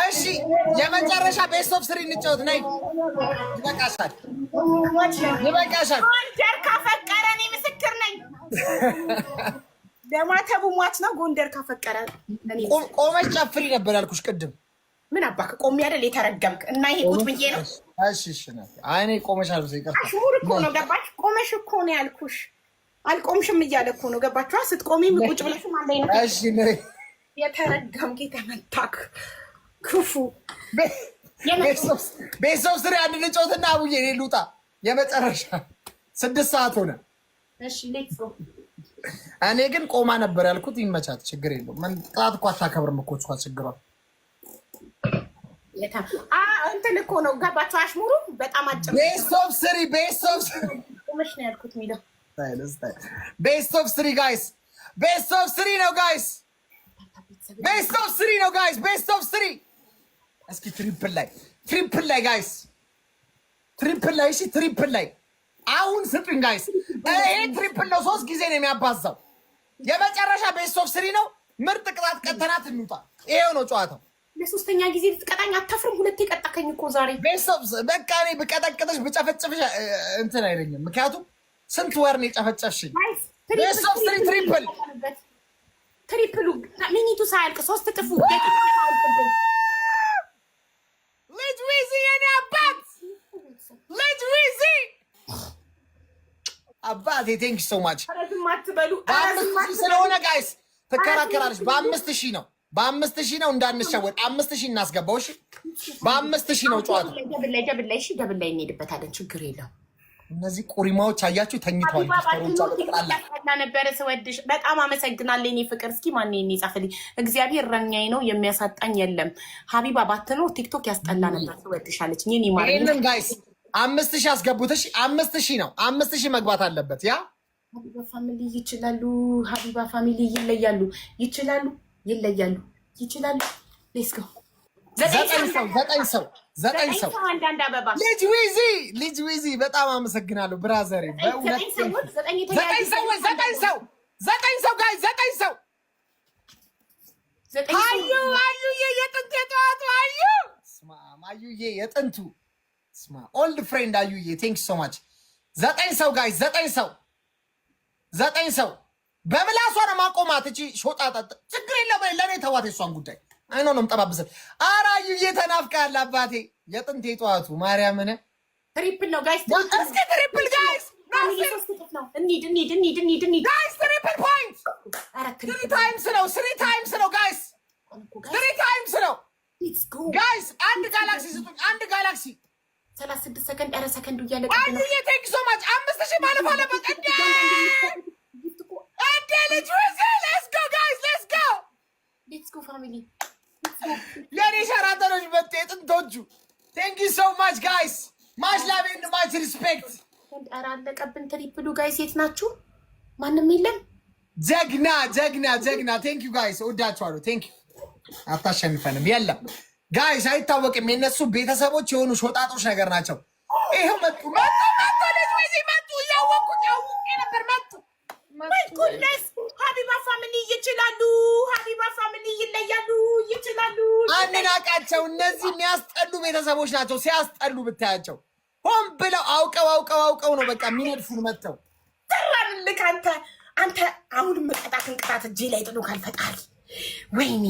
እሺ የመጨረሻ ቤስት ኦፍ 3 እንጫወት ነይ። ይበቃሻል ይበቃሻል። ጎንደር ካፈቀረ እኔ ምስክር ነኝ። ለማተቡ ሟች ነው። ጎንደር ካፈቀረ እኔ ቆመሽ ጨፍሪ ነበር ያልኩሽ ቅድም። ምን አባክ ቆሜ አይደል የተረገምክ? እና ይሄ ቁጭ ብዬ ነው። እሺ እሺ ነው። አይ እኔ ቆመሽ አልኩሽ። ይቀርታ አሽሙር እኮ ነው ገባሽ? ቆመሽ እኮ ነው ያልኩሽ። አልቆምሽም እያለ እኮ ነው ገባችኋ? ስትቆሚ ቁጭ ብለሽ ማለት ነው። እሺ ነይ። የተረገምክ የተመታክ ክፉ ቤስት ኦፍ 3 አንድ እንጫወትና አቡዬ እኔ ልውጣ። የመጨረሻ 6 ሰዓት ሆነ። እሺ ሌትስ ጎ። እኔ ግን ቆማ ነበር ያልኩት። ይመቻት፣ ችግር የለውም። ምን ጥራት እኮ አታከብርም እኮ እሷ ችግሯ። እንትን እኮ ነው ገባችሁ? አሽሙሩ በጣም አጭር። ቤስት ኦፍ 3 ቤስት ኦፍ ቆመሽ ነው ያልኩት የሚለው ቤስት ኦፍ 3 ጋይስ፣ ቤስት ኦፍ 3 ነው ጋይስ፣ ቤስት ኦፍ 3 ነው ጋይስ፣ ቤስት ኦፍ 3። እስኪ ትሪፕል ላይ ጋይስ፣ ትሪፕል ላይ እሺ፣ ትሪፕል ላይ አሁን ስጡኝ ጋይስ። ይሄ ትሪፕል ነው፣ 3 ጊዜ ነው የሚያባዛው። የመጨረሻ ቤስት ኦፍ 3 ነው። ምርጥ ቅጣት ቀተናት እንውጣ። ይሄው ነው ጨዋታው። ለሶስተኛ ጊዜ ልትቀጣኝ አታፍርም? ሁለቴ ቀጣከኝ እኮ ዛሬ። ቤስት ኦፍ በቃ እኔ ብቀጠቅጥሽ ብጨፈጭፍሽ እንትን አይለኝም፣ ምክንያቱም ስንት ወር ነው የጨፈጨፍሽኝ። ቤስት ኦፍ 3 ትሪፕል ትሪፕሉ ሚኒቱ ሳያልቅ 3 እጥፉ ልጅ ዊዚ የኔ አባት ልጅ ዊዚ አባቴ ቴንክ ሶ ማች። ስለሆነ ጋይስ ትከራከራለች። በ5000 ነው በ5000 ነው እንዳንሻወጥ 5000 እናስገባው። እሺ በ5000 ነው ጨዋታው። ደብል ላይ እሺ ደብል ላይ እንሄድበታለን። ችግር የለም። እነዚህ ቁሪማዎች አያችሁ ተኝተዋል። ተሮቻ ነበረ ስወድሽ በጣም አመሰግናለሁ የኔ ፍቅር። እስኪ ማን ነው የጻፈልኝ? እግዚአብሔር ረኛዬ ነው የሚያሳጣኝ የለም። ሀቢባ ባትኖር ቲክቶክ ያስጠላ ነበር ስወድሽ አለች። የኔ ማር ይሄንን ጋይስ 5000 አስገቡት። እሺ 5000 ነው 5000 መግባት አለበት። ያ ሀቢባ ፋሚሊ ይችላሉ። ሀቢባ ፋሚሊ ይለያሉ። ይችላሉ ይለያሉ ይችላሉ። ሌትስ ጎ። 9 ሰው ልጅ ዊዚ በጣም አመሰግናለሁ ብራዘሬ። በእውነት 9 ሰው ጋይስ 9 ሰው አዩዬ የጥንቱ የጠዋቱ አዩዬ የጥንቱ ኦልድ ፍሬንድ አዩዬ ቴንክ ሶ ማች። 9 ሰው ጋይስ 9 ሰው በምላሷ ነው ማቆማት። እቺ ሾጣጣ ችግር የለም ለኔ ተዋት። የሷን ጉዳይ አይኖ ነው የምጠባብሰ። ኧረ አዩዬ ተናፍቃል አባቴ። የጥንት የጠዋቱ ማርያምን ትሪፕል ነው ጋይስ። እስኪ ትሪፕል ጋይስ እንሂድ ጋይስ። ትሪፕል ፖይንት 3 ታይምስ ነው ጋይስ። 3 ታይምስ ነው ጋይስ። አንድ ጋላክሲ ስጡኝ፣ አንድ ጋላክሲ 36 ሰከንድ። ኧረ ሰከንዱ እያለቀ ነው። አዩዬ ቴንክ ሶ ማች። 5000 ማለፍ አለበት እንዴ! ልጅ ዊዚ ሌትስ ጎ ጋይስ ሌትስ ጎ ፋሚሊ። የኔ ሸራተኖች መጡ የጥንቶቹ። ቴንክ ዩ ሶ ማች ጋይስ። ማች ላቭ ኤንድ ማች ሪስፔክት። ኧረ አለቀብን ትሪፕሉ ጋይስ። የት ናችሁ? ማንም የለም። ጀግና ቴንክ ዩ ጋይስ። እወዳችኋለሁ። ቴንክ ዩ። አታሸንፈንም። የለም ጋይስ አይታወቅም። የነሱ ቤተሰቦች የሆኑ ሾጣጦች ነገር ናቸው። ይሄው መጡ ልጅ ዊዚ መጡ። እያወቁኝ አውቄ ነበር መጡ። ጉድነስ ሀቢባ ፋሚሊ ይችላሉ። ሀቢባ ፋሚሊ ይለያሉ ይችላሉ። አንናቃቸው። እነዚህ የሚያስጠሉ ቤተሰቦች ናቸው። ሲያስጠሉ ብታያቸው ሆን ብለው አውቀው ነው በቃ የሚነድፉን መጥተው ሰራንልክ። አንተ አሁን መቀጣትን ቅጣት እጄ ላይ ጥሎ ካልፈጣሪ። ወይኔ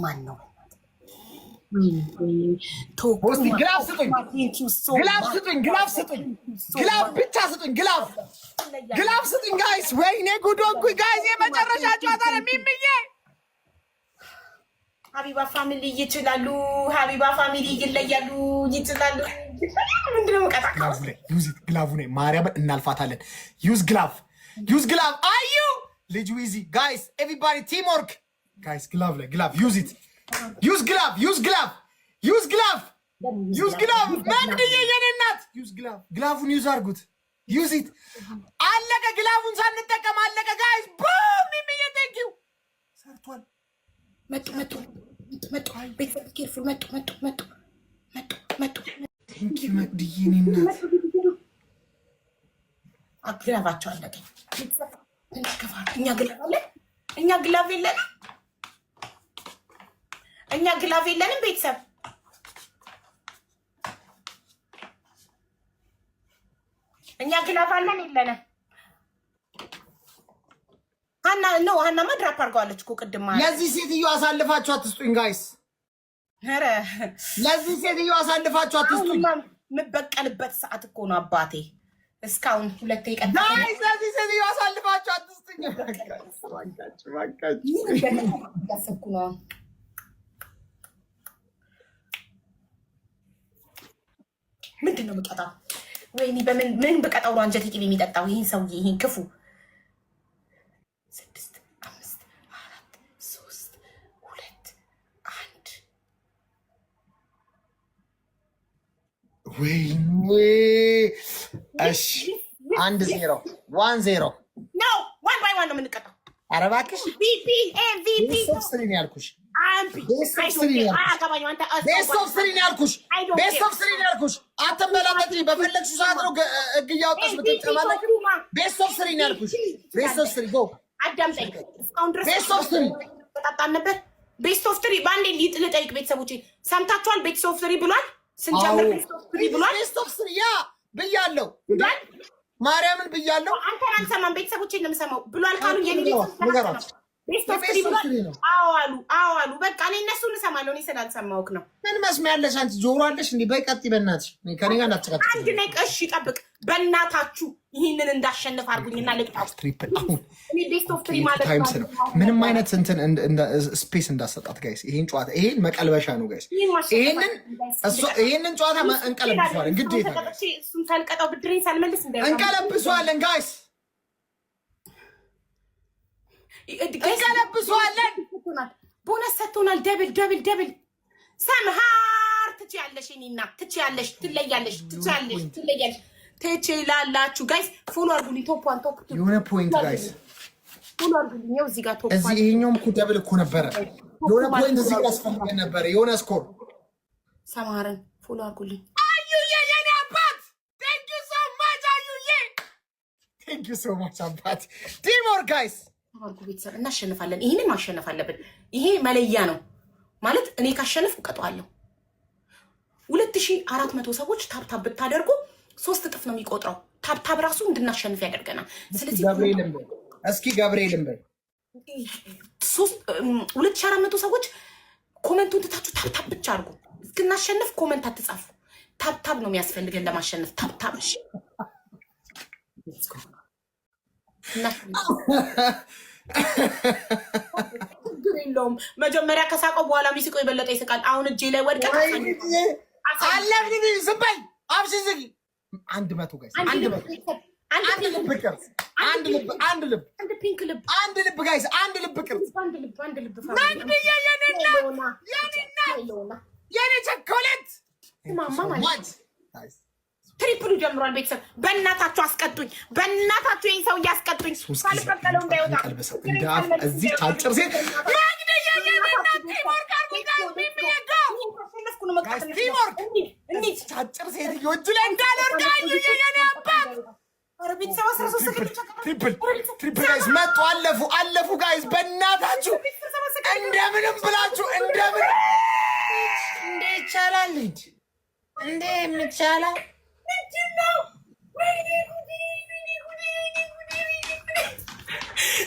ማን ነው? ግላፍ ስጡኝ ብቻ ስጡኝ። ግላፍ ስጡኝ ጋይስ። ወይኔ ጉድ ወጉኝ ጋይስ። የመጨረሻ ጨዋታ ነው የሚምዬ። ሀቢባ ፋሚሊ ይችላሉ። ሀቢባ ፋሚሊ ይለያሉ ይችላሉ። ምንድነው መቀጣ? ግላፉ ነ ማርያምን እናልፋታለን። ዩዝ ግላፍ አዩ ልጅ ዊዚ ጋይስ። ኤቭሪባዲ ቲም ወርክ ጋይስ። ግላፍ ላይ ግላፍ ዩዝ ግላፍ መግድዬ የኔ እናት ዩዝ ግላፉን ዩዝ አድርጉት። ዩዝ ኢት አለቀ። ግላፉን ሳንጠቀም አለቀ ጋይስ። ቡም ሚሚዬ ቴንክ ዩ። ሰርቷል። መጡ ቤተሰብ ኬርፉል መጡ ቴንክ ዩ መግድዬ የኔ እናት። ግላፋቸው አለቀ። እኛ ግላፍ አለን። እኛ ግላፍ የለንም። እኛ ግላፍ የለንም ቤተሰብ እኛ ግላፍ አለን የለንም። ሀና ድራፕ አድርገዋለች እኮ ቅድም ማለት ለዚህ ሴትዮ አሳልፋችሁ አትስጡኝ ጋይስ። ኧረ ለዚህ ሴትዮ አሳልፋችሁ አትስጡኝ። የምበቀልበት ሰዓት እኮ ነው አባቴ። እስካሁን ሁለቴ ቀን ጋይስ ለዚህ ሴትዮ አሳልፋችሁ አትስጡኝ። ያሰብኩ ነው። ምንድን ነው የምቀጣው? ወይኔ ምን በቀጣው ነው አንጀቴ ቅቤ የሚጠጣው? ይህን ሰውዬ ይህን ክፉ 6 5 4 3 2 1 ወይኔ እሺ 1-0 1-0 ነው 1-1 ነው የምንቀጣው። ኧረ እባክሽ MVP ነው ያልኩሽ። ቤስት ኦፍ ስሪ ነው ያልኩሽ። አትመላመጪ። በፈለግሽው ሰዓት ነው ሕግ እያወጣሽ ብትጨማለቂ። ቤስት ኦፍ ስሪ ነው ያልኩሽ። ቤስት ኦፍ ስሪ ጎ አዳምጠኝ። እስካሁን ድረስ ቤስት ኦፍ ስሪ ተጣጣን ነበር። ቤስት ኦፍ ስሪ በአንዴ ልጠይቅ ቤተሰቦቼ ሰምታችኋል? ቤስት ኦፍ ስሪ ብሏል። ስንጀምር ቤስት ኦፍ ስሪ ብሏል። ቤስት ኦፍ ስሪ ያ ብያለሁ፣ ማርያምን ብያለሁ። አንተን አልሰማም፣ ቤተሰቦቼን ነው የምሰማው። ብሏል ካሉ የኔ ቤስት ኦፍ ስሪ ብሏል። አዎ አሉ። በቃ እኔ እነሱን እሰማለሁ። እኔ ስላልሰማሁህ ነው። ምን መስሚያ ያለሽ አንቺ? ጆሮ አለሽ እንዴ? በይ ቀጥይ በእናትሽ። ከኔ ጋር እንዳትጨቃጨቂ። አንድ ላይ እሺ፣ ጠብቅ በእናታችሁ። ይህንን እንዳሸንፍ አድርጉኝና ልቅጣው። እኔ ቤስት ኦፍ ስሪ ማለት ነው። ምንም አይነት እንትን ስፔስ እንዳሰጣት ጋይስ። ይሄን ጨዋታ ይሄን መቀልበሻ ነው ጋይስ። ይሄንን ጨዋታ እንቀለብሰዋለን ግዴታ። እሱን ሳልቀጣው ብድሬን ሳልመልስ እንቀለብሰዋለን ጋይስ። እንቀለብሰዋለን። ቦነስ ሰጥቶናል። ደብል ሰምሃር ትችያለሽ። እኔ እናት ትችያለሽ፣ ትለያለሽ፣ ትችላላችሁ ጋይስ። ፎሎ አድርጉልኝ። ቶፕ የሆነ ፖይንት ጋይስ ፎሎ አድርጉልኝ። ይኸው እዚህ ጋር ቶፕ እዚህ ይሄኛውም እኮ ደብል እኮ ነበረ። የሆነ ፖይንት እዚህ ጋር አስፈልገን ነበረ። የሆነ ስኮር ሰምሃርን ፎሎ አድርጉልኝ። አዩዬ የኔ አባት ቴንክ ዩ ሶ ማች አዩዬ፣ ቴንክ ዩ ሶ ማች አባት። ቲሞር ጋይስ አርጉ ቤተሰብ፣ እናሸንፋለን። ይህንን ማሸነፍ አለብን። ይሄ መለያ ነው ማለት እኔ ካሸነፍ እቀጣዋለሁ። 2400 ሰዎች ታብታብ ብታደርጉ 3 እጥፍ ነው የሚቆጥረው። ታብታብ ራሱ እንድናሸንፍ ያደርገናል። ስለዚህ እስኪ ገብርኤልን በል 2400 ሰዎች ኮመንቱን ትታችሁ ታብታብ ብቻ አድርጉ። እስክናሸንፍ ኮመንት አትጻፉ። ታብታብ ነው የሚያስፈልገን ለማሸነፍ። ታብታብ እሺ። ችግር የለውም። መጀመሪያ ከሳቀው በኋላ የሚስቀው የበለጠ ይስቃል። አሁን እጄ ላይ ወድቀ አለብኝ። ዝም በይ አብሽ ዝጊ። 100 ጋይስ፣ አንድ ልብ ቅርጽ፣ አንድ ልብ ጋይስ፣ አንድ ልብ ቅርጽ፣ የኔ ቸኮሌት ትሪፕሉ ጀምሯል። ቤተሰብ በእናታችሁ አስቀጡኝ፣ በእናታችሁ ይህን ሰው እያስቀጡኝ። ሳልበቀለው እንዳይወጣ እዚህ አጭር ሴት አጭር ሴትዮ እጁ ላይ እንዳልወርቅ የኔ አባት። ትሪፕል ጋይስ መጡ፣ አለፉ ጋይስ። በእናታችሁ እንደምንም ብላችሁ እንደምን እንደ ይቻላል እንደ የምቻላል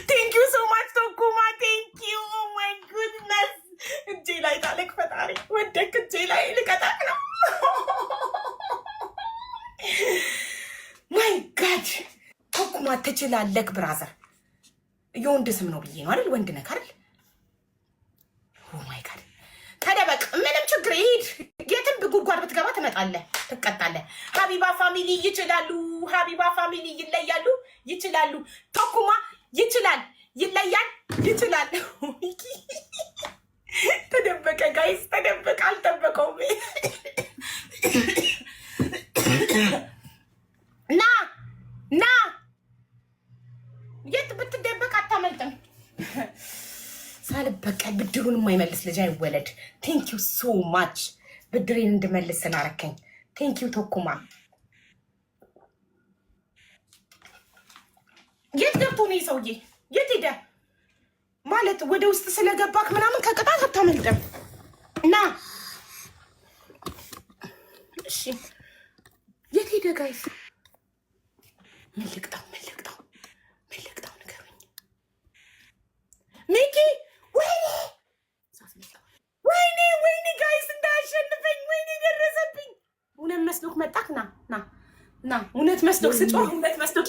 ቴንክ ዩ ሶ ማች ቶኩማ፣ ቴንክ ዩ ማይ ጉድነስ። እጄ ላይ ታለቅ ፈጣሪ ወደክ፣ እጄ ላይ ልቀጣቅ ነው። ማይ ጋድ ቶኩማ ትችላለህ ብራዘር። የወንድ ስም ነው ብዬ ነው አይደል? ወንድ ነህ አይደል? ኦ ማይ ጋድ ተደበቅ፣ ምንም ችግር ይሄድ። የትም ጉድጓድ ብትገባ ትመጣለህ፣ ትቀጣለህ። ሀቢባ ፋሚሊ ይችላሉ፣ ሀቢባ ፋሚሊ ይለያሉ፣ ይችላሉ። ቶኩማ ይችላል፣ ይለያል፣ ይችላል። ተደበቀ ጋይስ፣ ተደበቀ። አልጠበቀውም። ና የት ብትደበቅ አታመልጥም። ሳልበቀል ብድሩን የማይመልስ ልጅ አይወለድ። ቴንክ ዩ ሶ ማች ብድሬን እንድመልስ ስላረከኝ ቴንክ ዩ ቶኩማ። የት ገብቶ ነው ሰውዬ? የት ሄደ ማለት ወደ ውስጥ ስለገባክ ምናምን ከቅጣት አታመልጥም። ጋይስ ምን ልቅጣው ንገሩኝ። ሚኪ ወይኔ ጋይስ እንዳያሸንፈኝ ወይኔ ደረሰብኝ። እውነት መስሎክ መጣክ ና እውነት መስሎክ ስጮህ እውነት መስሎክ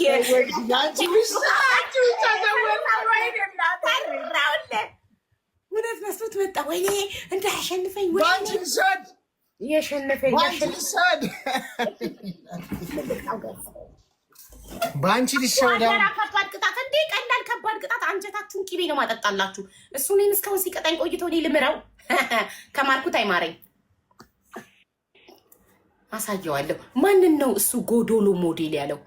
እውነት መስሎት መጣ። ወይኔ እንዳያሸንፈኝ የሸነፈኝ በአንቺ ልሻዳ ከባድ ቅጣት እንዴ! ቀላል ከባድ ቅጣት አንጀታችሁን ቂቤ ነው ማጠጣላችሁ። እሱ እኔን እስካሁን ሲቀጣኝ ቆይቶ እኔ ልምረው ከማርኩት አይማረኝ። አሳየዋለሁ። ማንን ነው እሱ ጎዶሎ ሞዴል ያለው?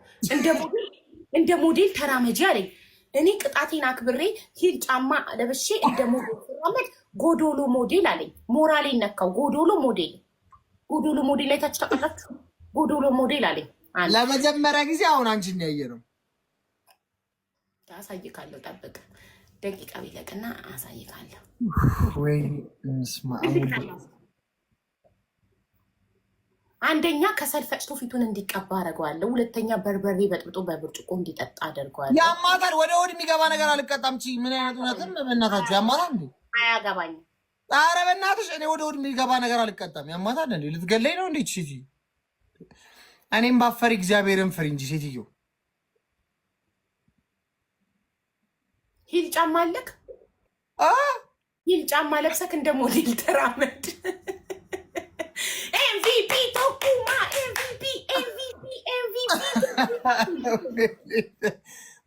እንደ ሞዴል ተራመጂ አለኝ። እኔ ቅጣቴን አክብሬ ሂል ጫማ ለብሼ እንደ ሞዴል ተራመድ ጎዶሎ ሞዴል አለኝ። ሞራሌን ነካው። ጎዶሎ ሞዴል ላይ ታች ተቀጣችሁ። ጎዶሎ ሞዴል አለኝ። ለመጀመሪያ ጊዜ አሁን አንቺን ያየ ነው። አሳይካለሁ። ጠብቅ፣ ደቂቃ ቢለቅና አሳይካለሁ። ወይ አንደኛ ከሰል ፈጭቶ ፊቱን እንዲቀባ አደርገዋለሁ። ሁለተኛ በርበሬ በጥብጦ በብርጭቆ እንዲጠጣ አደርገዋለሁ። ያማታል። ወደ ሆድ የሚገባ ነገር አልቀጣም። ምን አይነት እውነትም በእናታችሁ ያማታል እንዴ? አያገባኝም። ኧረ በእናትሽ እኔ ወደ ሆድ የሚገባ ነገር አልቀጣም። ያማታል እንዴ? ልትገለኝ ነው እንዴ? ሴት እኔም ባፈሪ እግዚአብሔርን ፍሪ እንጂ ሴትዮ። ሂል ጫማ አለክ? ሂል ጫማ ለብሰክ እንደ ሞዴል ተራመድ። ኤምቪፒ ቶኩማ ኤምቪፒ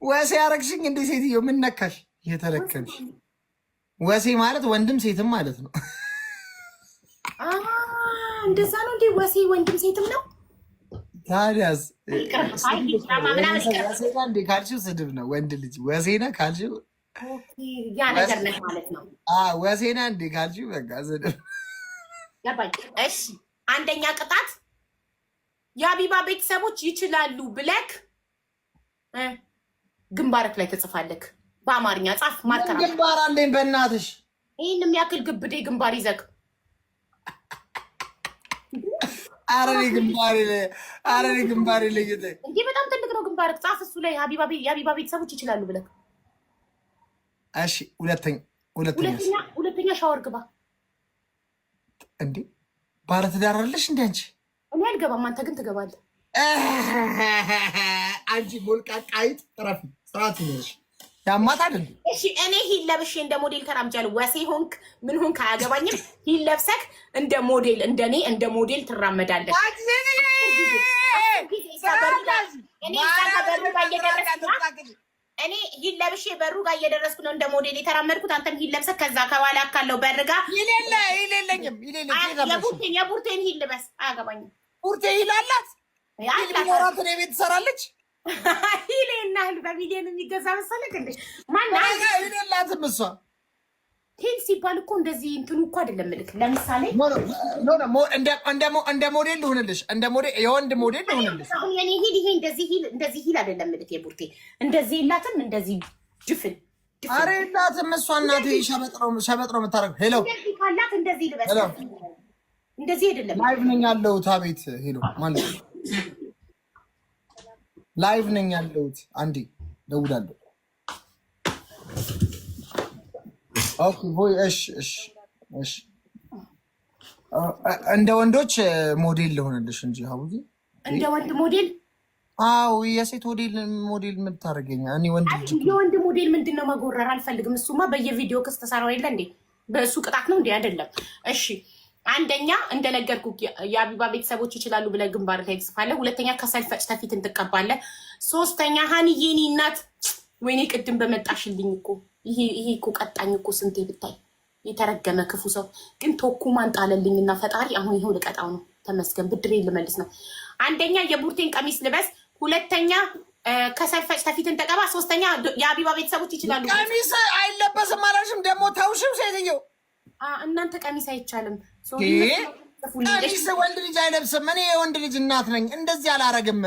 ወሴ ያረግሽኝ እንደ ሴትዮ ምን ነካሽ? እየተለከልሽ ወሴ ማለት ወንድም ሴትም ማለት ነው። እንደዛ ነው እንዴ? ወሴ ወንድም ሴትም ነው። ታዲያስ እንዴ ካልሽው ስድብ ነው። ወንድ ልጅ ወሴነ ካልሽው ያ ነገር ነህ ማለት ነው። ወሴነ እንዴ ካልሽው በቃ ስድብ ገባኝ። እሺ አንደኛ ቅጣት የአቢባ ቤተሰቦች ይችላሉ ብለክ ግንባርክ ላይ ተጽፋለክ። በአማርኛ ጻፍ። ማርከራ ግንባር አለኝ በእናትሽ። ይህን የሚያክል ግብዴ ግንባር ይዘክ አረኔ ግንባሬ ለየተ እንዴ! በጣም ትልቅ ነው ግንባርክ። ጻፍ እሱ ላይ የአቢባ ቤተሰቦች ይችላሉ ብለክ። እሺ ሁለተኛ ሻወር ግባ። እንዴ ባለትዳር አይደለሽ እንዴ አንቺ? እኔ አልገባም፣ አንተ ግን ትገባለህ። አንቺ ሞልቃቃይት ረፊ ስርዓት ነሽ። ያማታል እንዴ? እሺ እኔ ሂል ለብሼ እንደ ሞዴል ተራምጃለሁ። ወሴ ሆንክ ምን ሆንክ አያገባኝም። ሂል ለብሰክ እንደ ሞዴል እንደኔ እንደ ሞዴል ትራመዳለህ። እኔ ሂል ለብሼ በሩ ጋር እየደረስኩ ነው እንደ ሞዴል የተራመድኩት። አንተም ሂል ለብሰክ ከዛ ከኋላ ካለው በር ጋር የቡርቴን ሂል ልበስ። አያገባኝም። ቡርቴ ሂል አላት። ሞራት ቤት ትሰራለች። ሂሌና ህል በሚሊዮን የሚገዛ መሰለክ እንዴ? ሂሌላትም እሷ ሂል ሲባል እኮ እንደዚህ እንትኑ እኮ አይደለም። ልክ ለምሳሌ እንደ ሞዴል ልሁንልሽ፣ እንደ ሞዴል የወንድ ሞዴል ልሁንልሽ። አሁን የኔ ሂል ይሄ እንደዚህ ሂል አይደለም። ልክ የቡርቴ እንደዚህ የላትም። እንደዚህ ድፍን አረ የላትም እሷ። እናቴ ሸበጥ ነው የምታደርገው። ሄሎ ካላት እንደዚህ ልበስ። እንደዚህ አይደለም። ላይቭ ነኝ ያለሁት። አቤት ሄሎ ማለት ነው። ላይቭ ነኝ ያለሁት። አንዴ ደውላለሁ። ኦኬ ቦይ እሺ እንደ ወንዶች ሞዴል ልሆንልሽ እንጂ ሀቡዬ። እንደ ወንድ ሞዴል? አዎ የሴት ሞዴል ምን ታደርገኛ? እኔ ወንድ ልጅ የወንድ ሞዴል ምንድነው? መጎረር አልፈልግም። እሱማ በየቪዲዮ ክስ ተሰራው የለ እንዴ? በእሱ ቅጣት ነው እንዴ? አይደለም። እሺ አንደኛ እንደነገርኩ የአቢባ ቤተሰቦች ይችላሉ ብለህ ግንባር ላይ ትጽፋለህ። ሁለተኛ ከሰል ፈጭተህ ፊትን ትቀባለህ። ሶስተኛ ሀኒዬ የኔ እናት ወይኔ ቅድም በመጣሽልኝ እኮ ይሄ እኮ ቀጣኝ እኮ ስንቴ ብታይ የተረገመ ክፉ ሰው ግን ቶኩ ማንጣለልኝና ፈጣሪ አሁን ይሄው ልቀጣው ነው። ተመስገን ብድሬ ልመልስ ነው። አንደኛ የቡርቴን ቀሚስ ልበስ። ሁለተኛ ከሰል ፈጭተህ ፊትን ተቀባ። ሶስተኛ የአቢባ ቤተሰቦች ይችላሉ። ቀሚስ አይለበስም አላልሽም? ደግሞ ተውሽም ሴትየው እናንተ ቀሚስ አይቻልም። ቀሚስ ወንድ ልጅ አይለብስም። እኔ የወንድ ልጅ እናት ነኝ። እንደዚህ አላረግም።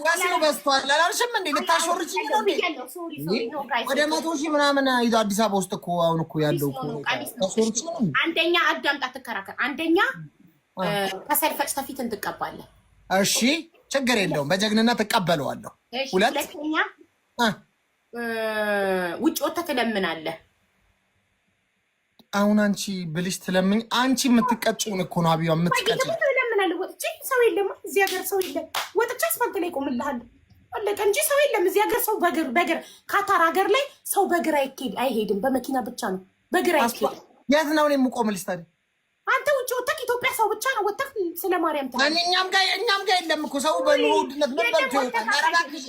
ወሲው በዝቷል አላልሽም እንዴ? ልታሾርች ነው እንዴ? ወደ 100,000 ምናምን አዲስ አበባ ውስጥ እኮ አሁን እኮ ያለው እኮ አንደኛ አዳምጣ፣ ትከራከር። አንደኛ ከሰል ፈጭተህ ፊትን ትቀባለህ። እሺ ችግር የለውም በጀግንነት እቀበለዋለሁ። ሁለተኛ ውጭ ወጥተህ ትለምናለህ። አሁን አንቺ ብልሽ ትለምኝ አንቺ የምትቀጭውን እኮ ነው አብያ የምትቀጭው። ትለምናለህ ወጥቼ ሰው የለም እዚህ ሀገር ሰው የለም። ወጥቼ አስፋልት ላይ ቆምልሃለሁ አለቀ እንጂ ሰው የለም እዚህ ሀገር። ሰው በእግር ካታር ሀገር ላይ ሰው በእግር አይሄድም፣ በመኪና ብቻ ነው በእግር አይሄድም። የት ነው እኔ የምቆምልሽ ታዲያ? አንተ ውጭ ወጥተህ ኢትዮጵያ ሰው ብቻ ነው ወጥተህ ስለ ማርያም ታ እኛም ጋር የለም እኮ ሰው በኑሮ ውድነት ምን በልቶ ይወጣል? አረጋግሽ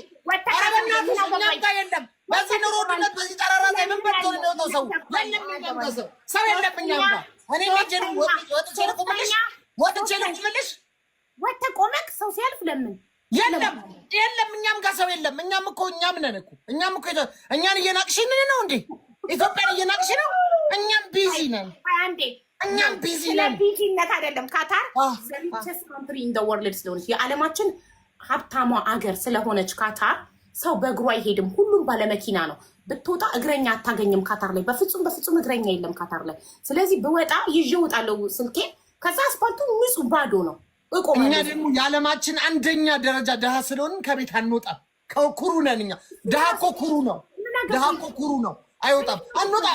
እኛም ጋር የለም በዚህ ኑሮ ውድነት በዚህ ጠራራ ላይ ምን በልቶ ነው የሚወጣው? ሰው ሰው የለም እኛም ጋር። እኔ ወጥቼ ልቁምልሽ ወጥተህ ቆመክ ሰው ሲያልፍ ለምን የለም እኛም ጋር ሰው የለም። እኛም ነን እኮ እኛን እየናቅሽን ነው እንዴ? ኢትዮጵያን እየናቅሽ ነው። እኛም ቢዚ ነን። እኛም ቢዚ ነን። ቢዚነት አይደለም ካታር ዘሪቸስ ካንትሪ ኢን ዘ ወርልድ ስለሆነች የዓለማችን ሀብታሟ አገር ስለሆነች ካታር ሰው በእግሩ አይሄድም። ሁሉም ባለመኪና ነው። ብትወጣ እግረኛ አታገኝም ካታር ላይ በፍጹም እግረኛ የለም ካታር ላይ። ስለዚህ ብወጣ ይዤ እወጣለሁ ስልኬ። ከዛ አስፋልቱ ንጹህ ባዶ ነው። እኛ ደግሞ የዓለማችን አንደኛ ደረጃ ድሃ ስለሆንን ከቤት አንወጣም። ኩሩ ነን እኛ። ድሃ እኮ ኩሩ ነው። አይወጣም አንወጣ።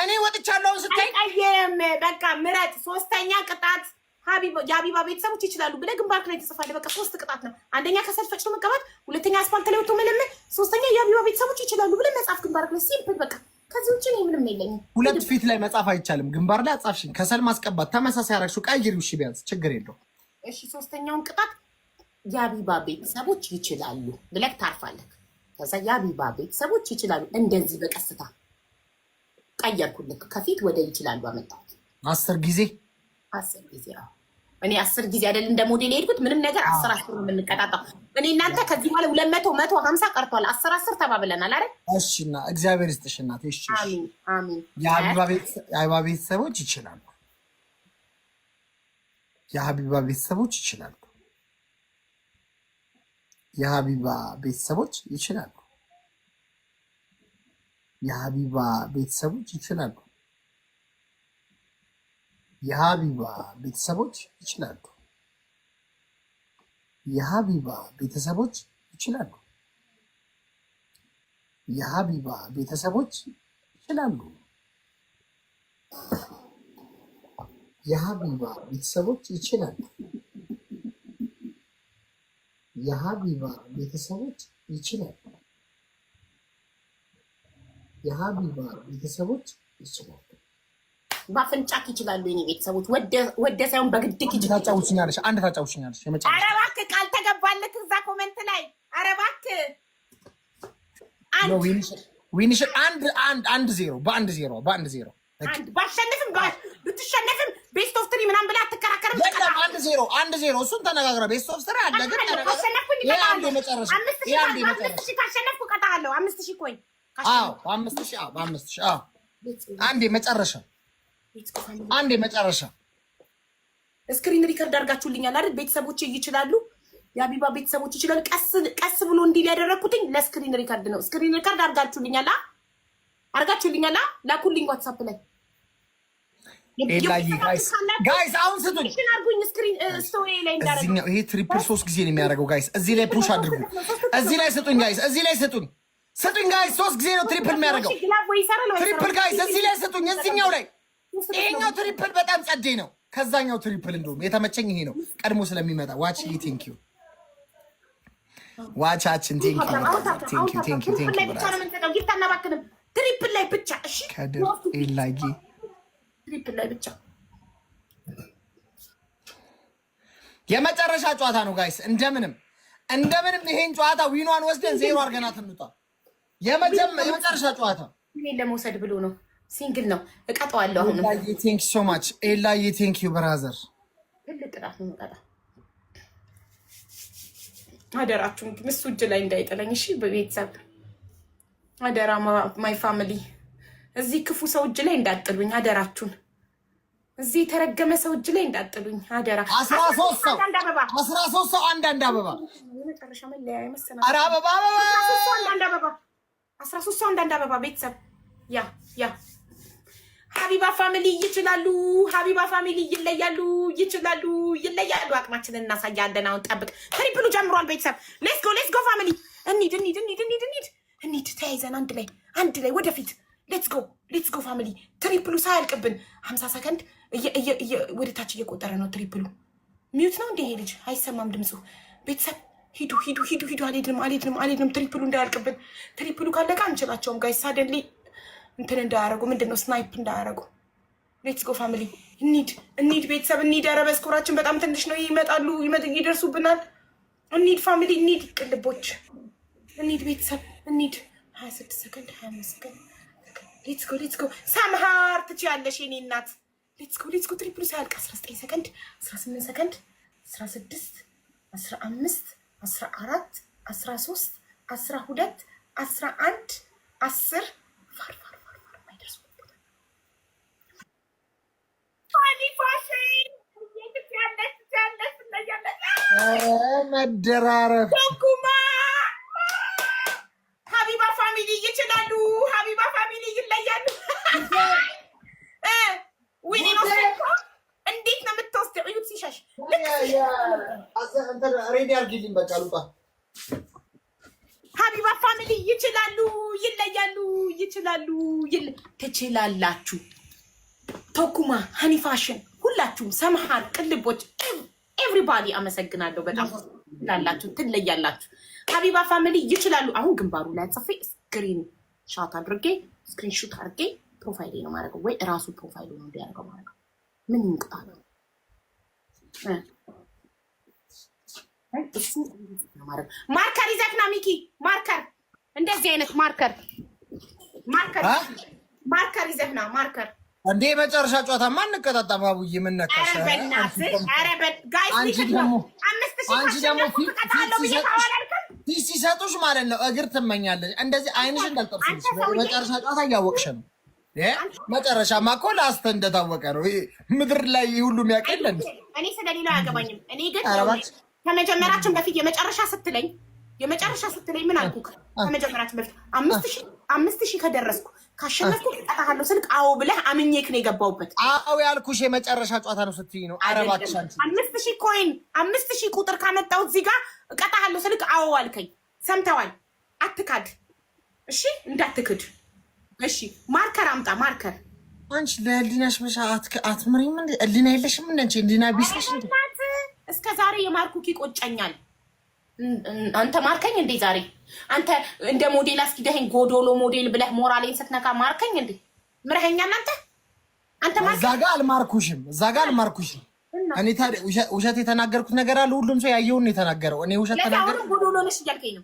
እኔ ወጥቻለሁ ስታይ አይቀየም። በቃ ምረጥ። ሶስተኛ ቅጣት የሀቢባ ቤተሰቦች ይችላሉ ብለህ ግንባርክ ላይ ተጽፋለህ። በቃ 3 ቅጣት ነው። አንደኛ ከሰል ፈጭቶ መቀባት፣ ሁለተኛ አስፋልት ላይ ወጥቶ መለመን፣ ሶስተኛ የሀቢባ ቤተሰቦች ይችላሉ ብለህ መጻፍ ግንባርክ ላይ። ሲምፕል በቃ። ከዚህ ውጭ ምንም የለኝም። 2 ፊት ላይ መጻፍ አይቻልም። ግንባር ላይ አጻፍሽኝ። ከሰል ማስቀባት ተመሳሳይ አረግሽው። ቀይሪው። እሺ ቢያንስ ችግር የለውም። እሺ ሶስተኛውን ቅጣት የሀቢባ ቤተሰቦች ይችላሉ ብለህ ታርፋለህ። ከዛ የሀቢባ ቤተሰቦች ይችላሉ። እንደዚህ በቀስታ ቀየርኩልክ። ከፊት ወደ ይችላሉ አመጣሁት። 10 ጊዜ እኔ 10 ጊዜ አይደል እንደ ሞዴል የሄድኩት። ምንም ነገር 10 ነው የምንቀጣጣው። እኔ እናንተ ከዚህ በኋላ 200 150 ቀርቷል። 10 ተባብለናል አይደል? እሺና እግዚአብሔር ይስጥሽ እናቴ። እሺ አሜን። የሀቢባ ቤተሰቦች ይችላሉ። የሀቢባ ቤተሰቦች ይችላሉ። የሀቢባ ቤተሰቦች ይችላሉ። የሀቢባ ቤተሰቦች ይችላሉ። የሀቢባ ቤተሰቦች ይችላሉ። የሀቢባ ቤተሰቦች ይችላሉ። የሀቢባ ቤተሰቦች ይችላሉ። የሀቢባ ቤተሰቦች ይችላሉ። የሀቢባ ቤተሰቦች ይችላሉ። የሀቢባ ቤተሰቦች ይችላሉ። በአፍንጫክ ይችላሉ። የኔ ቤተሰቦች ወደ ሳይሆን በግድክ ይችላሉ። ታጫውሽኛለሽ። አንድ ታጫውሽኛለሽ። ኧረ እባክህ ቃል ተገባልክ እዛ ኮሜንት ላይ። ኧረ እባክህ ዊንሽ 1-0 በ1-0 ባሸንፍም ብትሸነፍም ቤስት ኦፍ 3 ምናምን ብለህ አትከራከርም። 1-0 እሱን ተነጋግረን ቤስት ኦፍ 3 አለ። ግን ካሸነፍኩ እቀጣለሁ። 5000 ኮይን። አዎ 5000 አንዴ መጨረሻ ስክሪን ሪከርድ አድርጋችሁልኛል አይደል? ቤተሰቦች ይችላሉ። የሀቢባ ቤተሰቦች ይችላሉ። ቀስ ብሎ እንዲል ያደረኩትኝ ለስክሪን ሪከርድ ነው። ስክሪን ሪከርድ አድርጋችሁልኛል። ላኩልኝ ዋትስአፕ ላይ። ጋይስ አሁን ስጡኝ። ይሄ ትሪፕል 3 ጊዜ ነው የሚያደርገው። ጋይስ እዚህ ላይ ፑሽ አድርጉ። እዚህ ላይ ስጡኝ ጋይስ። ስጡኝ ጋይስ። 3 ጊዜ ነው ትሪፕል የሚያደርገው። ትሪፕል ጋይስ እዚህ ላይ ስጡኝ። እዚህኛው ላይ ይሄኛው ትሪፕል በጣም ጸዴ ነው። ከዛኛው ትሪፕል እንደውም የተመቸኝ ይሄ ነው ቀድሞ ስለሚመጣ። ዋች ቴንክ ዩ ዋቻችን ቴንክ ዩ ትሪፕል ላይ ብቻ። እሺ ከድር ኤላጊ ትሪፕል ላይ ብቻ። የመጨረሻ ጨዋታ ነው ጋይስ። እንደምንም ይሄን ጨዋታ ዊኗን ወስደን 0 አድርገናት እንውጣ። የመጨረሻ ጨዋታ ይሄን ለመውሰድ ብሎ ነው። ሲንግል ነው እቀጣዋለሁ። አሁን ኤላጊ ቴንክ ዩ ሶ ማች ኤላጊ ቴንክ ዩ ብራዘር። ትልቅ ቅጣት ነው የምቀጣው። አደራችሁን ግን እሱ እጅ ላይ እንዳይጥለኝ እሺ። በቤተሰብ አደራ ማይ ፋሚሊ፣ እዚህ ክፉ ሰው እጅ ላይ እንዳጥሉኝ አደራችሁን። እዚህ የተረገመ ሰው እጅ ላይ እንዳጥሉኝ አደራ። 13 ሰው አንዳንድ አበባ የመጨረሻ መለያ የመሰና አበባ 13 ሰው አንዳንድ አበባ ቤተሰብ ያ ሀቢባ ፋሚሊ ይችላሉ። ሀቢባ ፋሚሊ ይለያሉ። አቅማችንን እናሳያለን። አሁን ጠብቅ። ትሪፕሉ ጀምሯል። ቤተሰብ ሌትስ ጎ ፋሚሊ። እንሂድ ተያይዘን አንድ ላይ ወደፊት። ሌትስ ጎ ፋሚሊ። ትሪፕሉ ሳያልቅብን 50 ሰከንድ ወደ ታች እየቆጠረ ነው። ትሪፕሉ ሚዩት ነው እንደ ይሄ ልጅ አይሰማም ድምፁ። ቤተሰብ ሂዱ። አልሄድንም። ትሪፕሉ እንዳያልቅብን። ትሪፕሉ ካለቀ አንችላቸውም ጋይስ። ሳደንሊ እንትን እንዳያረጉ ምንድነው ስናይፕ እንዳያረጉ። ሌትስ ጎ ፋሚሊ እንሂድ ቤተሰብ እንሂድ። ኧረ በስኮራችን በጣም ትንሽ ነው። ይመጣሉ፣ ይደርሱብናል። እንሂድ ፋሚሊ እንሂድ። ቅልቦች እንሂድ ቤተሰብ እንሂድ። 26 ሰከንድ 25 ሰከንድ። ሌትስ ጎ ሳምሃር ትችያለሽ የኔ እናት። ሌትስ ጎ ትሪፕሉ ሳያልቅ 19 ሰከንድ 18 ሰከንድ 16 15 14 13 12 11 10 መደራረብ ኩማ ሀቢባ ፋሚሊ ይችላሉ። ሀቢባ ፋሚሊ ይለያሉ። ዊኒ ነው እንዴት ነው የምትወስደው? እዩት ሲሻሽ ሬዲ አድርጊልኝ በቃ ልውጣ። ሀቢባ ፋሚሊ ይችላሉ፣ ይለያሉ። ትችላላችሁ። ቶኩማ ሀኒ ፋሽን ሁላችሁም ሰምሃር ቅልቦች ኤቭሪባዲ አመሰግናለሁ። በጣም ትለያላችሁ። ሀቢባ ፋሚሊ ይችላሉ። አሁን ግንባሩ ላይ ጽፌ ስክሪን ሹት አድርጌ ፕሮፋይሌ ነው ማድረገው፣ ወይ እራሱ ፕሮፋይሉ ነው እንዲያደርገው ማድረገው። ምን ይንቅጣል እሱ ነው ማድረግ። ማርከር ይዘክና ሚኪ ማርከር፣ እንደዚህ አይነት ማርከር ይዘክና ማርከር እንዴ መጨረሻ ጨዋታ ማን እንቀጣጣ? ባቡዬ ምን ነካሽ? አንቺ ደግሞ ፊት ሲሰጡሽ ማለት ነው እግር ትመኛለሽ። እንደዚህ አይንሽ እንዳልጠርሱሽ መጨረሻ ጨዋታ እያወቅሽ ነው። መጨረሻማ እኮ ላስተ እንደታወቀ ነው። ምድር ላይ ሁሉም ያውቃል። እኔ ስለሌላው አያገባኝም። እኔ ግን ከመጀመራችን በፊት የመጨረሻ ስትለኝ ምን አልኩ? ከመጀመራችን በፊት 5000 ከደረስኩ ካሸነፍኩ እቀጣሃለሁ ስልክ አዎ ብለህ አምኜክ ነው የገባሁበት። አዎ ያልኩሽ የመጨረሻ ጨዋታ ነው ስትይ ነው። ኧረ እባክሽ አንቺ 5000 ኮይን 5000 ቁጥር ካመጣሁ እዚህ ጋር እቀጣሃለሁ ስልክ አዎ አልከኝ። ሰምተዋል? አትካድ እሺ፣ እንዳትክድ እሺ። ማርከር አምጣ ማርከር። አንቺ ለህሊናሽ ብቻ አትምሪም እንዴ? ህሊና የለሽም እንዴ? አንቺ ህሊና ቢስሽ እንዴ? እስከ ዛሬ የማርኩክ ይቆጨኛል። አንተ ማርከኝ እንዴ ዛሬ? አንተ እንደ ሞዴል አስኪደኸኝ ጎዶሎ ሞዴል ብለህ ሞራሌን ስትነካ ማርከኝ እንዴ? ምረኸኛል አንተ ማርከኝ። እዛ ጋር አልማርኩሽም። እኔ ታዲያ ውሸት የተናገርኩት ነገር አለ? ሁሉም ሰው ያየውን ነው የተናገረው። እኔ ውሸት ተናገርኩ? ጎዶሎ ነሽ እያልከኝ ነው?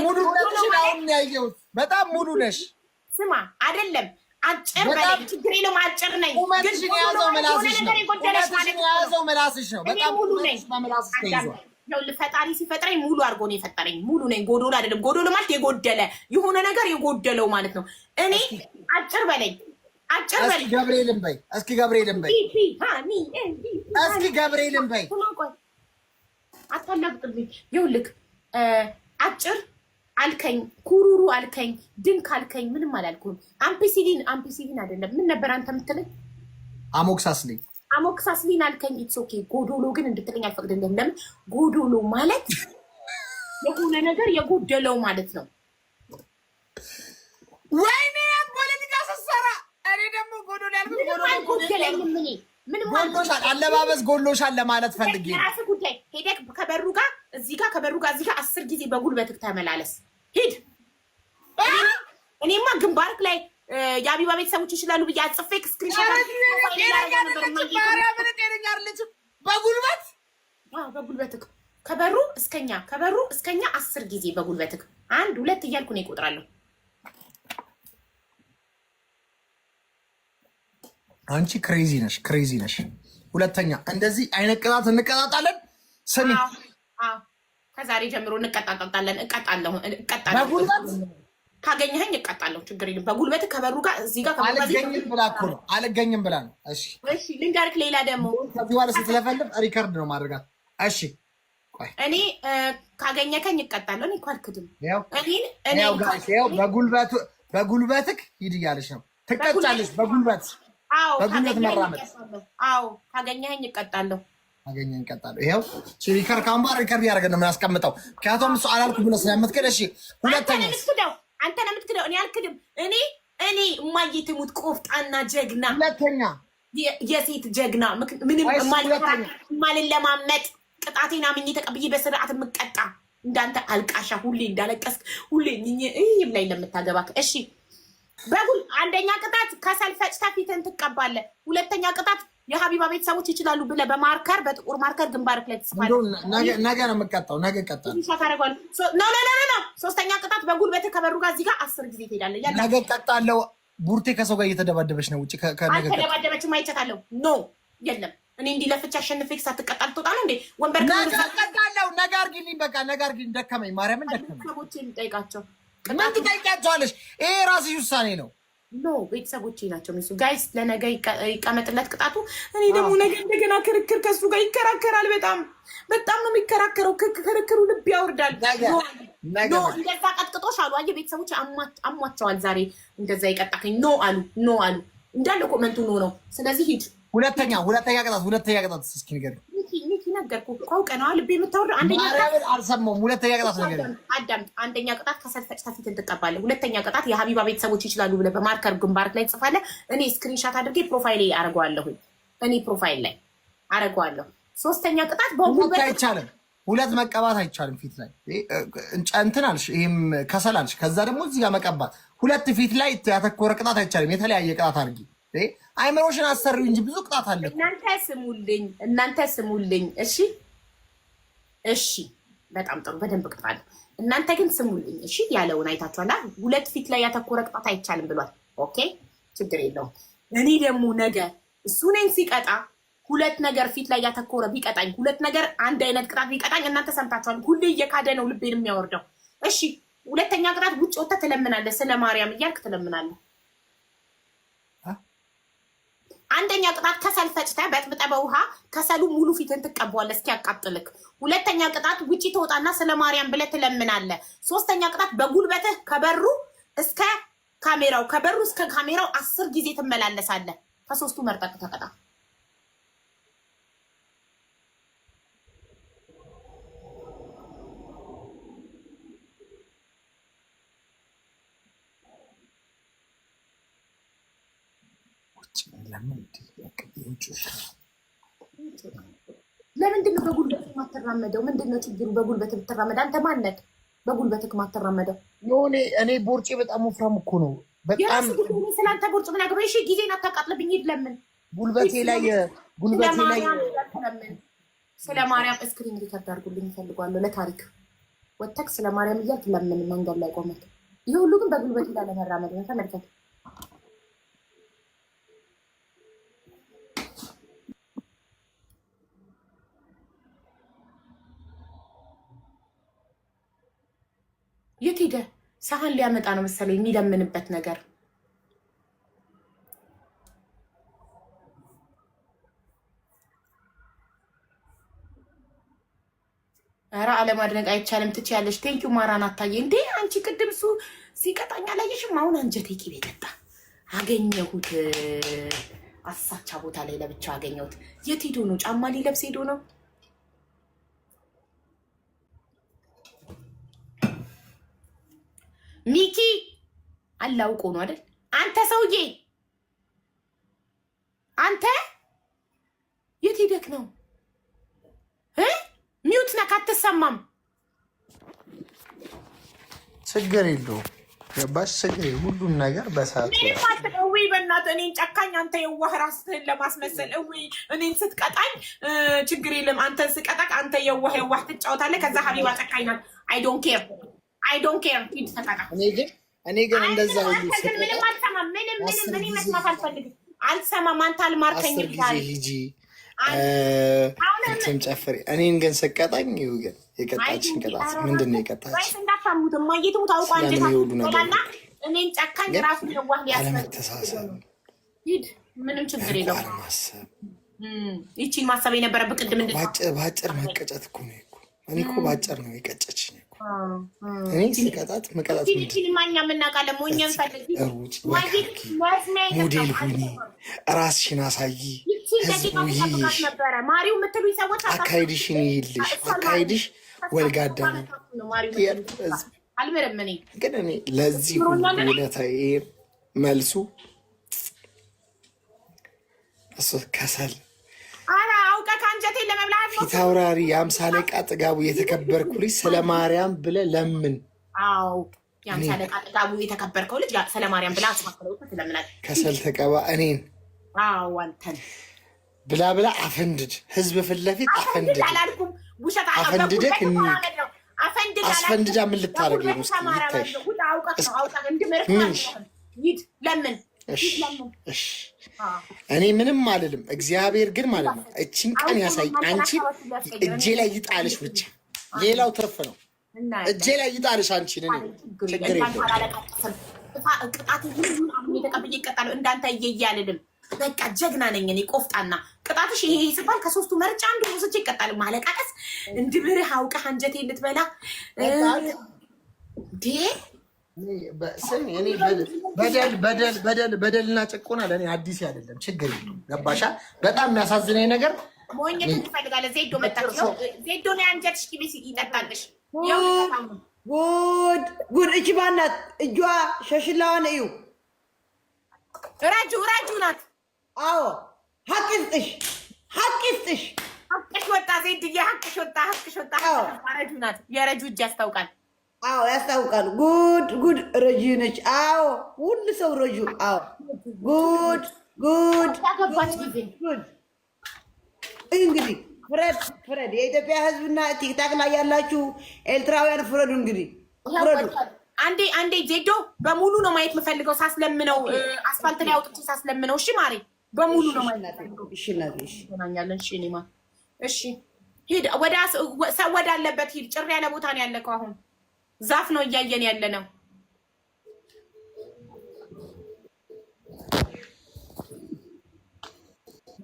ሙሉ ነሽ። አሁን ያየሁት በጣም ሙሉ ነሽ። ስማ አይደለም አጭር በለኝ፣ ችግር የለውም አጭር ነኝ። ግን የያዘው ምላስሽ ነው። በጣም ሙሉ ነኝ። ፈጣሪ ሲፈጥረኝ ሙሉ አድርጎ ነው የፈጠረኝ። ሙሉ ነኝ፣ ጎዶሎ አይደለም። ጎዶሎ ማለት የጎደለ የሆነ ነገር የጎደለው ማለት ነው። እኔ አጭር በለኝ። እስኪ ገብርኤልን በይ። አታላግጥብኝ። ይኸውልህ አጭር አልከኝ፣ ኩሩሩ አልከኝ፣ ድንክ አልከኝ፣ ምንም አላልኩም። አምፒሲሊን አይደለም። ምን ነበር አንተ የምትለኝ? አሞክሳስሊን አልከኝ። ኢትስ ኦኬ። ጎዶሎ ግን እንድትለኝ አልፈቅድልህም። ለምን? ጎዶሎ ማለት የሆነ ነገር የጎደለው ማለት ነው። ወይኔ ፖለቲካ ስትሰራ እኔ ደግሞ ጎዶሎ ያልኩት ጎሎሻል፣ አለባበስ ጎሎሻል ለማለት ፈልጌ ነው። የራስህ ጉዳይ። ሄደህ ከበሩ ጋር እዚህ ጋር 10 ጊዜ በጉልበትህ ተመላለስ። ሂድ። እኔማ ግንባርክ ላይ የአቢባ ቤተሰቦች ይችላሉ ብዬ አጽፌ ስክሪንሾት በጉልበትህ ከበሩ እስከኛ 10 ጊዜ በጉልበትህ 1 2 እያልኩ ነው እቆጥራለሁ። አንቺ ክሬዚ ነሽ። ሁለተኛ እንደዚህ አይነት ቅጣት እንቀጣጣለን። ስሚ፣ ከዛሬ ጀምሮ እንቀጣጣለን። እቀጣለሁ። ካገኘኸኝ እቀጣለሁ። ችግር የለም። በጉልበት ከበሩ ጋር እዚህ ጋር አልገኝም ብላ ነው። እሺ ልንገርክ። ሌላ ደግሞ ከዚህ በኋላ ስትለፈልፍ ሪከርድ ነው ማድረጋት። እሺ እኔ ካገኘከኝ እቀጣለሁ። እኔ እኮ አልክድም። በጉልበትክ ሂድ እያለች ነው። ትቀጫለሽ በጉልበት። አዎ በጉልበት መራመድ። አዎ ካገኘኸኝ እቀጣለሁ። አገኘኝ እቀጣለሁ። ይሄው ሪከር ካምባር ሪከር ያደረገ ነው የሚያስቀምጠው። ምክንያቱም እሱ አላልኩም ብለህ ስለምትክድ። እሺ ሁለተኛ አንተ ነው የምትክደው፣ እኔ አልክድም። እኔ እማዬ ትሙት ቆፍጣና ጀግና፣ ሁለተኛ የሴት ጀግና፣ ምንም ማልለማመጥ ቅጣቴን አምኜ ተቀብዬ በስርዓት የምቀጣ እንዳንተ አልቃሻ፣ ሁሌ እንዳለቀስክ ሁሌ ላይ ለምታገባክ። እሺ በጉል አንደኛ ቅጣት ከሰል ፈጭታ ፊትን ትቀባለህ። ሁለተኛ ቅጣት የሀቢባ ቤተሰቦች ይችላሉ ብለህ በማርከር በጥቁር ማርከር ግንባርክ ላይ ትጽፋለህ። ነገ ነው የምቀጣው፣ ነገ እቀጣለሁ። ኖ ሶስተኛ ቅጣት በጉልበት ከበሩ ጋር እዚህ ጋር 10 ጊዜ ትሄዳለህ። ነገ እቀጣለሁ። ቡርቴ ከሰው ጋር እየተደባደበች ነው። ውጪ ተደባደበች ማይቻታለሁ። ኖ የለም እኔ እንዲህ ለፍቻ አሸንፌክ ሳትቀጣል ትወጣ ነው እንዴ? ወንበር ነገ ነገ አድርጊልኝ፣ በቃ ነገ አድርጊልኝ። ደከመኝ፣ ማርያምን ደከመኝ። ቤተሰቦቼን ጠይቃቸው። ምን ትጠይቂያቸዋለሽ? ይሄ ራስሽ ውሳኔ ነው። ኖ ቤተሰቦቼ ናቸው ሚሱ ጋይስ፣ ለነገ ይቀመጥለት ቅጣቱ። እኔ ደግሞ ነገ እንደገና ክርክር ከሱ ጋር ይከራከራል። በጣም ነው የሚከራከረው። ክርክሩ ልብ ያወርዳል። ኖ እንደዛ ቀጥቅጦሽ አሉ። አየህ ቤተሰቦች አሟቸዋል። ዛሬ እንደዛ ይቀጣከኝ ኖ አሉ እንዳለ ኮመንቱ ኖ ነው። ስለዚህ ሂድ። ሁለተኛ ቅጣት እስኪ ንገሪው። ሚኪ ነገርኩህ እኮ አውቀህ ነዋ ልብ የምታወርደው። አንደኛ ቅጣት አልሰማሁም። ሁለተኛ ቅጣት ንገሪው። አዳምጥ። አንደኛ ቅጣት ከሰል ፈጭተህ ፊትን ትቀባለህ። ሁለተኛ ቅጣት የሀቢባ ቤተሰቦች ይችላሉ ብለህ በማርከር ግንባርክ ላይ ጽፋለህ። እኔ ስክሪንሻት አድርጌ ፕሮፋይል ላይ አደርገዋለሁ። ፕሮፋይል ላይ አደርገዋለሁ። ሶስተኛ ቅጣት በሁለት አይቻልም። ሁለት መቀባት አይቻልም። ፊት ላይ እንትን አልሽ፣ ይሄም ከሰል አልሽ። ከዛ ደግሞ እዚህ ጋር መቀባት። ሁለት ፊት ላይ ያተኮረ ቅጣት አይቻልም። የተለያየ ቅጣት አድርጊ። አይምሮሽን አሰሪው እንጂ ብዙ ቅጣት አለ። እናንተ ስሙልኝ። እሺ በጣም ጥሩ፣ በደንብ ቅጣት። እናንተ ግን ስሙልኝ እሺ። ያለውን አይታችኋል። ሁለት ፊት ላይ ያተኮረ ቅጣት አይቻልም ብሏል። ኦኬ ችግር የለውም። እኔ ደግሞ ነገ እሱ እኔን ሲቀጣ ሁለት ነገር ፊት ላይ ያተኮረ ቢቀጣኝ፣ ሁለት ነገር አንድ አይነት ቅጣት ቢቀጣኝ፣ እናንተ ሰምታችኋል። ሁሌ እየካደ ነው ልቤን የሚያወርደው። እሺ ሁለተኛ ቅጣት ውጭ ወጥተህ ትለምናለህ፣ ስለ ማርያም እያልክ ትለምናለህ። አንደኛ ቅጣት ከሰል ፈጭተህ በጥብጠህ በውሃ ከሰሉ ሙሉ ፊትን ትቀባዋለህ እስኪያቃጥልክ። ሁለተኛ ቅጣት ውጪ ተወጣና ስለ ማርያም ብለህ ትለምናለህ። ሶስተኛ ቅጣት በጉልበትህ ከበሩ እስከ ካሜራው 10 ጊዜ ትመላለሳለህ። ከሶስቱ መርጠቅ ተቀጣ። ለምንድን ነው በጉልበት የማትራመደው? ምንድን ነው ችግሩ? በጉልበት ብትራመድ አንተ ማነህ? በጉልበት የማትራመደው እኔ ቦርጬ በጣም ወፍራም እኮ ነው። በጣም ስለአንተ ቦርጭ ምን አገባኝ? እሺ ጊዜን አታቃጥልብኝ። ሂድ ለምን ጉልበቴ ላይ ስለ ማርያም እስክሪን ሪከርድ አድርጉልኝ እፈልጋለሁ። ለታሪክ ወተክ ስለ ማርያም እያልክ ለምን መንገድ ላይ ቆመት? ይሄ ሁሉ ግን በጉልበት ላይ ለመራመድ ነው። ተመልከት። የት ሄደ? ሳህን ሊያመጣ ነው መሰለኝ የሚለምንበት ነገር። ኧረ አለማድነቅ አይቻልም። ትችያለሽ። ቴንኪው ማራን አታየ እንዴ አንቺ ቅድም እሱ ሲቀጣኝ አላየሽም? አሁን አንጀቴ ቂቤ ጠጣ። አገኘሁት አሳቻ ቦታ ላይ ለብቻው አገኘሁት። የት ሄዶ ነው? ጫማ ሊለብስ ሄዶ ነው። ሚኪ አላውቆ ነው አይደል? አንተ ሰውዬ አንተ የት ሄደክ ነው? ሚውት ነህ፣ አትሰማም። ችግር የለውም ገባሽ? ችግር ሁሉን ነገር በሰዓቱ እውይ በእናትህ እኔን ጨካኝ፣ አንተ የዋህ ራስህን ለማስመሰል እውይ እኔን ስትቀጣኝ ችግር የለም አንተን ስቀጣቅ አንተ የዋህ ትጫወታለህ። ከዛ ሀቢባ ጨካኝ ናት። አይ ዶንት ኬር ሂድ ተቀጣ። እኔ ግን እንደዛ ምንም አልሰማም። ምንም መስማት አልፈልግም። አልሰማም። አንተ አልማርከኝም። ሂጂ እንትን ጨፍሪ። እኔን ግን ስቀጣኝ ይኸው ግን የቀጣችን ቅጣት ምንድን ነው የቀጣችን? እንዳታሙት ማየትሙት አውቋ እንጀታና እኔን ጨካኝ ራሱ የዋህ አለመተሳሰብ። ሂድ ምንም ችግር የለውም። ይቺን ማሰብ የነበረብህ ቅድም በአጭር መቀጨት እኮ ነው እኮ እኔ እኮ ባጭር ነው የቀጨችኝ እኮ እኔ ስቀጣት መቀጣት ማኛ የምናውቃለን ሞኛን ፈልግ ሞዴል ሁኚ ራስሽን አሳይ ህዝቡ ይይሽ አካሄድሽን ይይልሽ አካሄድሽ ወልጋዳ ነው ግን እኔ ለዚህ ሁሉ ውለታዬ መልሱ እሱ ከሰል ፊት አውራሪ የአምሳ አለቃ ጥጋቡ የተከበርኩ ልጅ ስለ ማርያም ብለህ ለምን? አዎ የአምሳ አለቃ ጥጋቡ የተከበርከው ልጅ ስለ ማርያም ብለህ አስማክረው ስለምናል ከሰል ተቀባ እኔን አዎ አንተን ብላ አፈንድድ ህዝብ ፊት ለፊት አፈንድድ አላልኩም ውሸት አፈንድደህ አስፈንድዳ ምን ልታረግ ነው? ለምን እኔ ምንም አልልም። እግዚአብሔር ግን ማለት ነው እቺን ቀን ያሳይ። አንቺን እጄ ላይ ይጣልሽ ብቻ ሌላው ትርፍ ነው። እጄ ላይ ይጣልሽ አንቺን እኔ ችግር የለም። ቅጣት ሁሉ አሁን የተቀበየ ይቀጣሉ። እንዳንተ እየያልልም በቃ ጀግና ነኝ እኔ ቆፍጣና። ቅጣትሽ ይሄ ሲባል ከሶስቱ መርጫ አንዱ ወስጄ ይቀጣል። ማለቃቀስ እንድብርህ አውቀህ አንጀቴ ልትበላ በደልና ጭቆና ለእኔ አዲስ አይደለም። ችግር የለም። ገባሻ? በጣም የሚያሳዝነኝ ነገር ሞኝት ትፈልጋለህ። ዜዶ መጣች ነው ዜዶ ነው አንጀትሽ ኪቢስ ይጠጣልሽ። ጉድ እቺ ባናት እጇ ሸሽላዋን እዩ ራጁ ናት። አዎ ሀቅስጥሽ ሀቅሽ ወጣ ዜድዬ ሀቅሽ ወጣ። ራጁ ናት። የረጁ እጅ ያስታውቃል። አዎ ያስታውቃል። ጉድ ረጂ ነች። አዎ ሁሉ ሰው ረጁ። አዎ ጉድ ያገባች ጊዜ እንግዲህ ፍረድ። የኢትዮጵያ ሕዝብና ቲክታክ ላይ ያላችሁ ኤርትራውያን ፍረዱ። እንግዲህ ፍረዱ። አንዴ ዜዶ በሙሉ ነው ማየት የምፈልገው። ሳስለምነው አስፋልት ላይ አውጥቼ ሳስለምነው። እሺ ማሬ በሙሉ ነው ማየት። እሺ ናትሽ እናኛለን። እሺ ኔማ እሺ ሂድ። ወደ ሰው ወዳለበት ሂድ። ጭር ያለ ቦታ ነው ያለከው አሁን ዛፍ ነው እያየን ያለ ነው።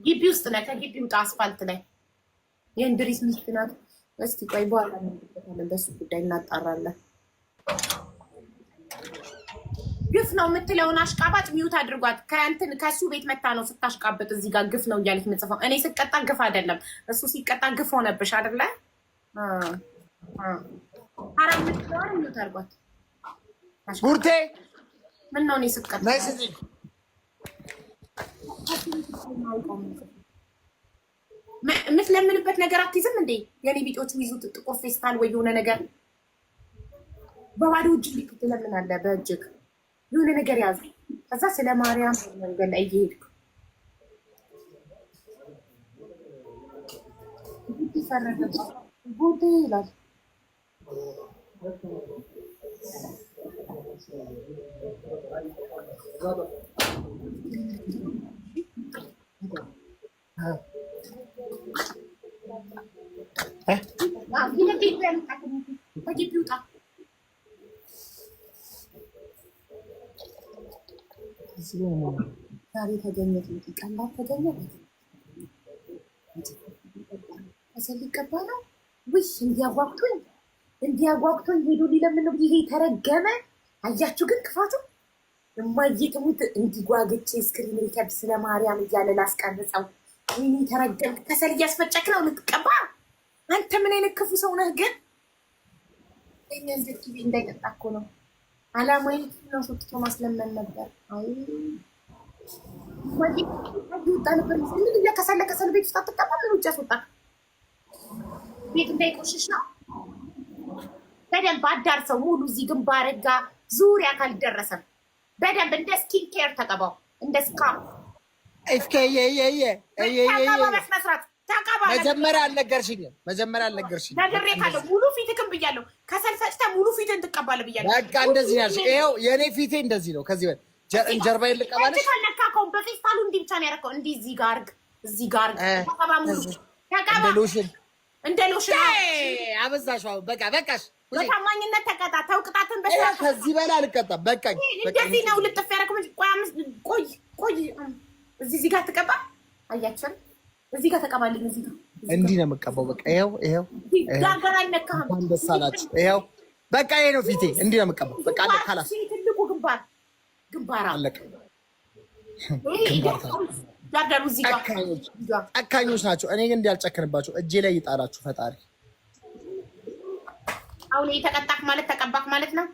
ግቢ ውስጥ ነህ። ከግቢ ውጣ። አስፋልት ላይ የእንድሪስ ሚስት ናት። እስቲ ቆይ በኋላ እንመጣለን። በሱ ጉዳይ እናጣራለን። ግፍ ነው የምትለውን አሽቃባጭ ሚዩት አድርጓት። ከእሱ ቤት መታ ነው ስታሽቃበጥ እዚህ ጋር ግፍ ነው እያለች የምጽፈው። እኔ ስቀጣ ግፍ አይደለም፣ እሱ ሲቀጣ ግፍ ሆነብሽ አይደለ? ቡርቴ ምን ነው እኔ ስቀጣ የምትለምንበት ነገር አትይዝም እንዴ? የኔ ቢጦች ይዙት ጥቁር ፌስታል ወይ የሆነ ነገር በባዶ እጅ እንዴት ትለምናለህ? በእጅግ የሆነ ነገር ያዝ። ከዛ ስለ ማርያም መንገድ ላይ እየሄድኩ ቡርቴ ይላል። ዛሬ ተገኘት ቀላል ተገኘት ከሰል ሊቀባ ነው። ውይ እንዲያጓጉቶኝ ሄዶ ሊለምን ነው። ይሄ ተረገመ። አያችሁ ግን ክፋቱ የማይትሙት እንዲጓግቼ ስክሪን ሪከርድ ስለ ማርያም እያለ ላስቀርጸው። ወይኔ ተረገም። ከሰል እያስፈጨክ ነው ልትቀባ። አንተ ምን አይነት ክፉ ሰው ነህ ግን? ጊዜ እንዳይቀጣ እኮ ነው አላማዊ ነው። ሶትቶ ማስለመን ነበር። አይ ወጣ ነበር። ምን ከሰል ቤት ውስጥ አትቀባ። ምን ውጭ ያስወጣ ቤት እንዳይቆሽሽ ነው። በደንብ አዳርሰው ሙሉ እዚህ ግንባር ጋ ዙሪያ ካልደረሰም በደንብ እንደ ስኪን ኬር ተቀባው። እንደ ስካም መጀመሪያ አልነገርሽኝም። ነግሬ ካለው ሙሉ ፊትክም ብያለሁ። ከሰል ፈጭተህ ሙሉ ፊትን ትቀባለህ ብያለሁ። በቃ እንደዚህ ያልሽ ይኸው የእኔ ፊቴ እንደዚህ ነው። ከዚህ በል ጀርባዬን ልቀባለሽ። ካለካከውን በፌስታሉ እንዲህ ብቻ ነው ያደረከው። እንዲህ እዚህ ጋር ተቀባ ሙሉ ተቀባ እንደ ሎሽን አበዛሽው። በቃ በቃሽ። በታማኝነት ተቀጣ። ተው ቅጣትን ከዚህ በላይ አልቀጣም። በቃኝ። እንደዚህ ነው ልጥፍ ያደረኩት። ቆይ እዚህ ጋር ተቀባ። አያችሁ እዚህ ጋር ተቀባልኝ። እዚህ ጋር እንዲህ ነው የምቀባው። በቃ ይኸው ጋገር አይነካም። ደስ አላችሁ። ይኸው በቃ ይሄ ነው ፊቴ። እንዲህ ነው የምቀባው። በቃ አለ ካላስ ትልቁ ግንባር አለቀ። ዳርዳሩ እዚህ ጋር ጨካኞች ናቸው። እኔ ግን እንዲህ አልጨክንባቸው። እጄ ላይ ይጣላችሁ ፈጣሪ። አሁን የተቀጣክ ማለት ተቀባክ ማለት ነው።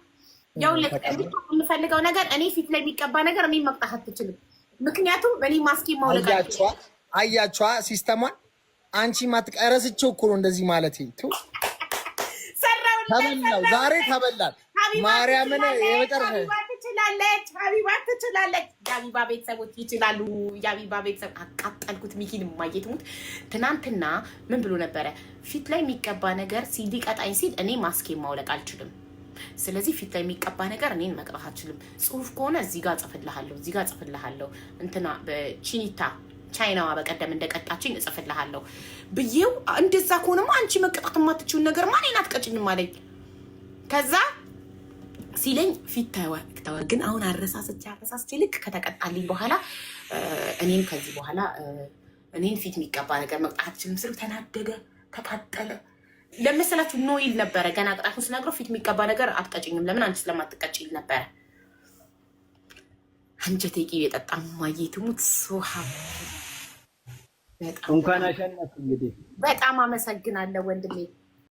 ያው የምፈልገው ነገር እኔ ፊት ላይ የሚቀባ ነገር እኔ መቅጣት አትችልም። ምክንያቱም እኔ ማስኪ ማውለቅ አያችኋ ሲስተሟን። አንቺ ማትቀረስቸው እኮ ነው እንደዚህ ማለት ተበላው። ዛሬ ተበላል። ማርያምን የመጨረሻ ሀቢባ ትችላለች። የሀቢባ ቤተሰቦች ይችላሉ። የሀቢባ ቤተሰብ አቃጠልኩት። ሚኪን ማየት ሙት ትናንትና ምን ብሎ ነበረ? ፊት ላይ የሚቀባ ነገር ሊቀጣኝ ሲል እኔ ማስኬ ማውለቅ አልችልም። ስለዚህ ፊት ላይ የሚቀባ ነገር እኔን መቅጣት አልችልም። ጽሁፍ ከሆነ እዚህ ጋር ጽፍልሃለሁ እንትና በቺኒታ ቻይናዋ በቀደም እንደቀጣችኝ እጽፍልሃለሁ ብዬው፣ እንደዛ ከሆነማ አንቺ መቀጣት የማትችውን ነገር ማን አትቀጭኝም አለኝ። ከዛ ሲለኝ ፊት ተወ። ግን አሁን አረሳስቼ ልክ ከተቀጣልኝ በኋላ እኔም ከዚህ በኋላ እኔን ፊት የሚቀባ ነገር መቅጣት አትችልም ስል ተናደደ፣ ተቃጠለ። ለመሰላችሁ ኖ ይል ነበረ። ገና ቅጣቱን ስነግረው ፊት የሚቀባ ነገር አትቀጭኝም፣ ለምን አንቺ ስለማትቀጭ ይል ነበረ። አንጀቴ ቂቤ የጠጣ ማየት ሙት ሶሃ እንኳን አሸነፍ። እንግዲህ በጣም አመሰግናለሁ ወንድሜ።